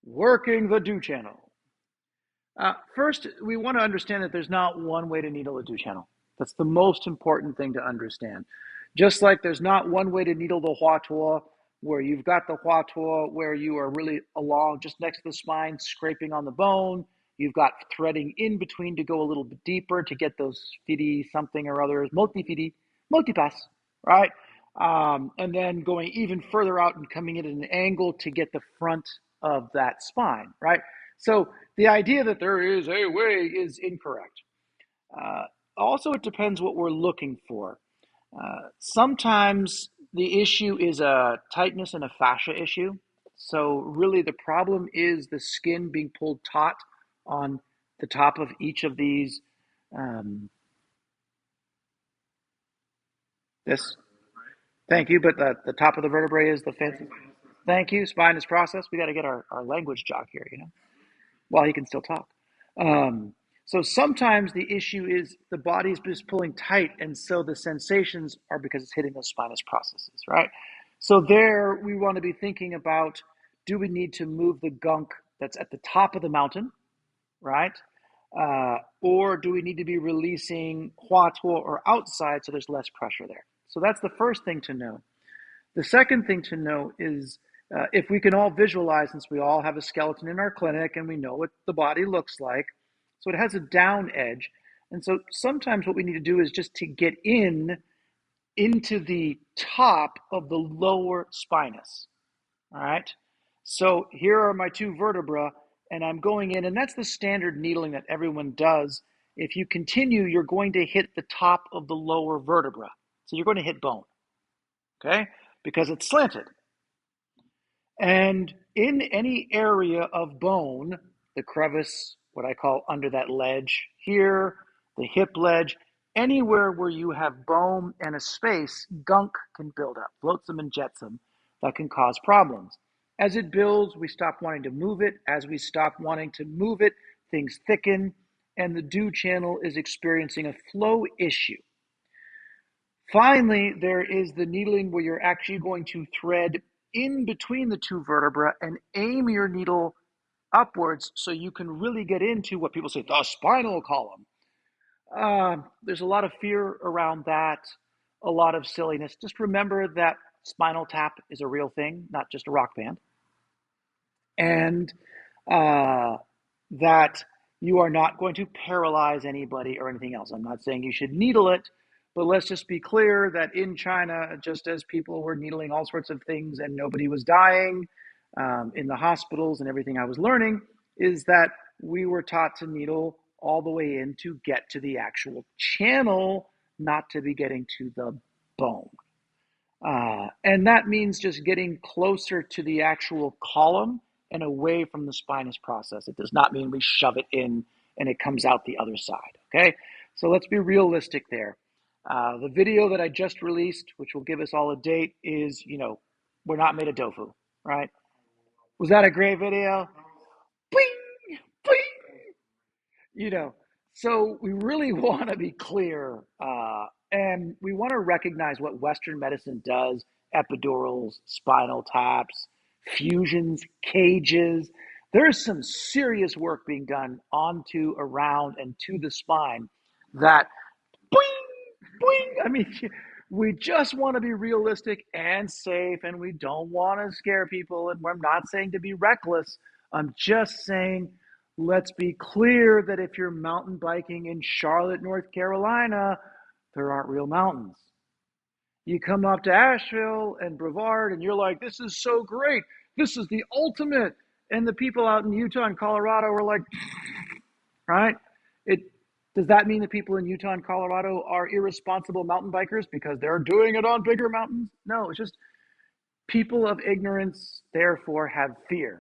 Working the do channel. First, we want to understand that there's not one way to needle a do channel. That's the most important thing to understand. Just like there's not one way to needle the hua tuo, where you've got the hua tuo where you are really along just next to the spine, scraping on the bone. You've got threading in between to go a little bit deeper to get those fidi something or others, multi-fidi, multi-pass, right? And then going even further out and coming in at an angle to get the front of that spine, right? So the idea that there is a way is incorrect. Uh, Also, it depends what we're looking for. Sometimes the issue is a tightness and a fascia issue. So really the problem is the skin being pulled taut on the top of each of these. Um, this, thank you, but the top of the vertebrae is the fancy. Thank you, spinous process. We got to get our language jog here, while he can still talk. Um, so sometimes the issue is the body's just pulling tight, and so the sensations are because it's hitting those spinous processes, right? So there, we want to be thinking about: do we need to move the gunk that's at the top of the mountain, right? Or do we need to be releasing hua tuo or outside so there's less pressure there? So that's the first thing to know. The second thing to know is if we can all visualize, since we all have a skeleton in our clinic and we know what the body looks like, so it has a down edge. And so sometimes what we need to do is just to get into the top of the lower spinous. All right. So here are my two vertebra, and I'm going in, and that's the standard needling that everyone does. If you continue, you're going to hit the top of the lower vertebra. So you're going to hit bone, okay? Because it's slanted. And in any area of bone, the crevice, what I call under that ledge here, the hip ledge, anywhere where you have bone and a space, gunk can build up, flotsam and jetsam, that can cause problems. As it builds, we stop wanting to move it. As we stop wanting to move it, things thicken, and the do channel is experiencing a flow issue. Finally, there is the needling where you're actually going to thread in between the two vertebrae and aim your needle upwards so you can really get into what people say, the spinal column. There's a lot of fear around that, a lot of silliness. Just remember that spinal tap is a real thing, not just a rock band. And uh, that you are not going to paralyze anybody or anything else. I'm not saying you should needle it, but let's just be clear that in China, just as people were needling all sorts of things and nobody was dying in the hospitals and everything I was learning, is that we were taught to needle all the way in to get to the actual channel, not to be getting to the bone. And that means just getting closer to the actual column and away from the spinous process. It does not mean we shove it in and it comes out the other side. Okay, so let's be realistic there. The video that I just released, which will give us all a date, is we're not made of tofu, right? Was that a great video? Bing, bing. you know so we really want to be clear, and we want to recognize what Western medicine does: epidurals, spinal taps, fusions, cages. There's some serious work being done onto, around, and to the spine that boing, boing. I mean, we just want to be realistic and safe, and we don't want to scare people, and we're not saying to be reckless. I'm just saying, let's be clear that if you're mountain biking in Charlotte, North Carolina, there aren't real mountains. You come up to Asheville and Brevard and you're like, this is so great. This is the ultimate. And the people out in Utah and Colorado are like, right? It Does that mean the people in Utah and Colorado are irresponsible mountain bikers because they're doing it on bigger mountains? No, it's just people of ignorance, therefore, have fear.